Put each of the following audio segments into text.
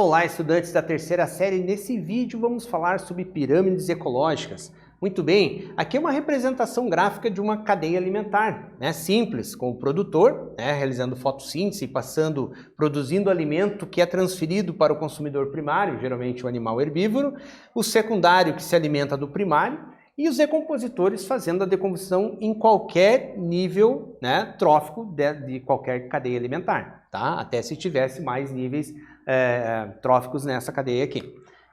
Olá, estudantes da terceira série. Nesse vídeo vamos falar sobre pirâmides ecológicas. Muito bem, aqui é uma representação gráfica de uma cadeia alimentar, simples, com o produtor, realizando fotossíntese, produzindo alimento que é transferido para o consumidor primário, geralmente o animal herbívoro, o secundário que se alimenta do primário e os decompositores fazendo a decomposição em qualquer nível trófico de qualquer cadeia alimentar, tá? Até se tivesse mais níveis tróficos nessa cadeia aqui.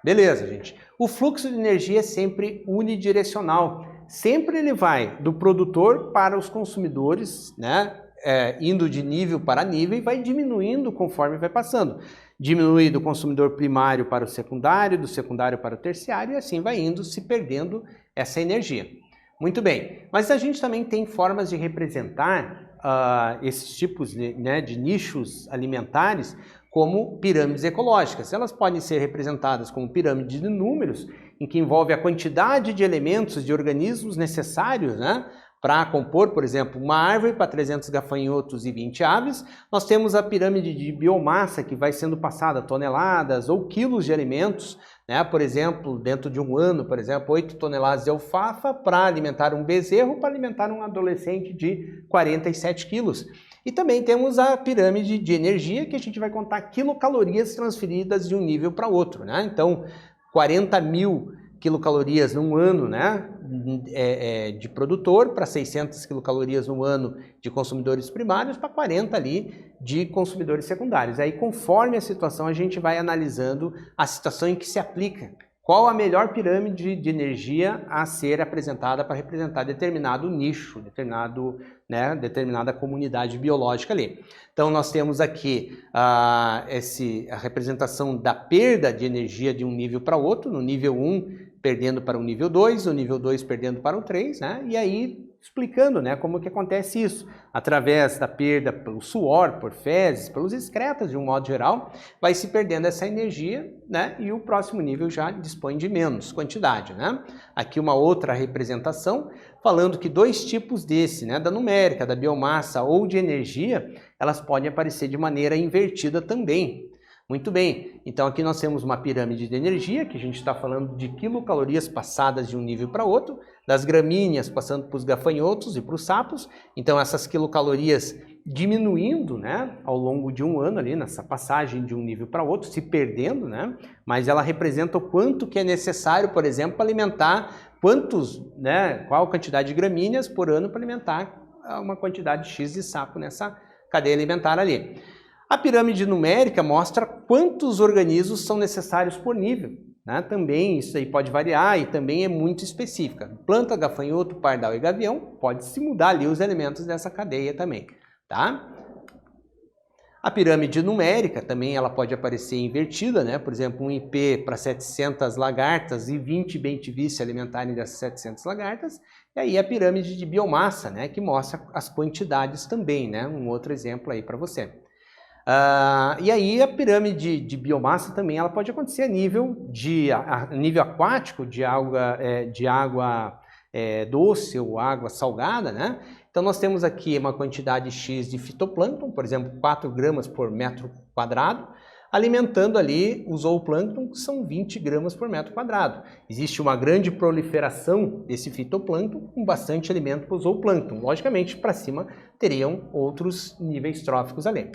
Beleza, gente. O fluxo de energia é sempre unidirecional. Sempre ele vai do produtor para os consumidores, indo de nível para nível e vai diminuindo conforme vai passando. Diminui do consumidor primário para o secundário, do secundário para o terciário e assim vai indo, se perdendo essa energia. Muito bem, mas a gente também tem formas de representar esses tipos de nichos alimentares como pirâmides ecológicas. Elas podem ser representadas como pirâmides de números, em que envolve a quantidade de elementos, de organismos necessários, para compor, por exemplo, uma árvore para 300 gafanhotos e 20 aves. Nós temos a pirâmide de biomassa, que vai sendo passada toneladas ou quilos de alimentos, por exemplo, dentro de um ano, 8 toneladas de alfafa para alimentar um bezerro, para alimentar um adolescente de 47 quilos. E também temos a pirâmide de energia, que a gente vai contar quilocalorias transferidas de um nível para outro, Então, 40 mil quilocalorias num ano, de produtor, para 600 quilocalorias no ano de consumidores primários, para 40 ali de consumidores secundários. Aí, conforme a situação, a gente vai analisando a situação em que se aplica. Qual a melhor pirâmide de energia a ser apresentada para representar determinado nicho, determinada comunidade biológica ali. Então, nós temos aqui a representação da perda de energia de um nível para outro, no nível 1 perdendo para o nível 2, no nível 2 perdendo para o 3, e aí explicando como que acontece isso. Através da perda pelo suor, por fezes, pelos excretas de um modo geral, vai se perdendo essa energia, e o próximo nível já dispõe de menos quantidade, Aqui uma outra representação, falando que dois tipos desse, da numérica, da biomassa ou de energia, elas podem aparecer de maneira invertida também. Muito bem, então aqui nós temos uma pirâmide de energia, que a gente está falando de quilocalorias passadas de um nível para outro, das gramíneas passando para os gafanhotos e para os sapos, então essas quilocalorias diminuindo, ao longo de um ano ali, nessa passagem de um nível para outro, se perdendo, mas ela representa o quanto que é necessário, por exemplo, para alimentar qual a quantidade de gramíneas por ano para alimentar uma quantidade X de sapo nessa cadeia alimentar ali. A pirâmide numérica mostra quantos organismos são necessários por nível. Também isso aí pode variar e também é muito específica. Planta, gafanhoto, pardal e gavião, pode-se mudar ali os elementos dessa cadeia também. A pirâmide numérica também ela pode aparecer invertida, por exemplo, um IP para 700 lagartas e 20 bem-te-vi se alimentarem dessas 700 lagartas. E aí a pirâmide de biomassa, que mostra as quantidades também, um outro exemplo aí para você. E aí a pirâmide de biomassa também ela pode acontecer a nível aquático, de água doce ou água salgada, Então nós temos aqui uma quantidade X de fitoplâncton, por exemplo, 4 gramas por metro quadrado, alimentando ali o zooplâncton, que são 20 gramas por metro quadrado. Existe uma grande proliferação desse fitoplâncton com bastante alimento para o zooplâncton. Logicamente, para cima teriam outros níveis tróficos ali.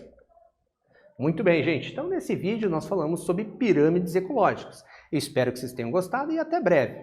Muito bem, gente. Então, nesse vídeo nós falamos sobre pirâmides ecológicas. Eu espero que vocês tenham gostado e até breve.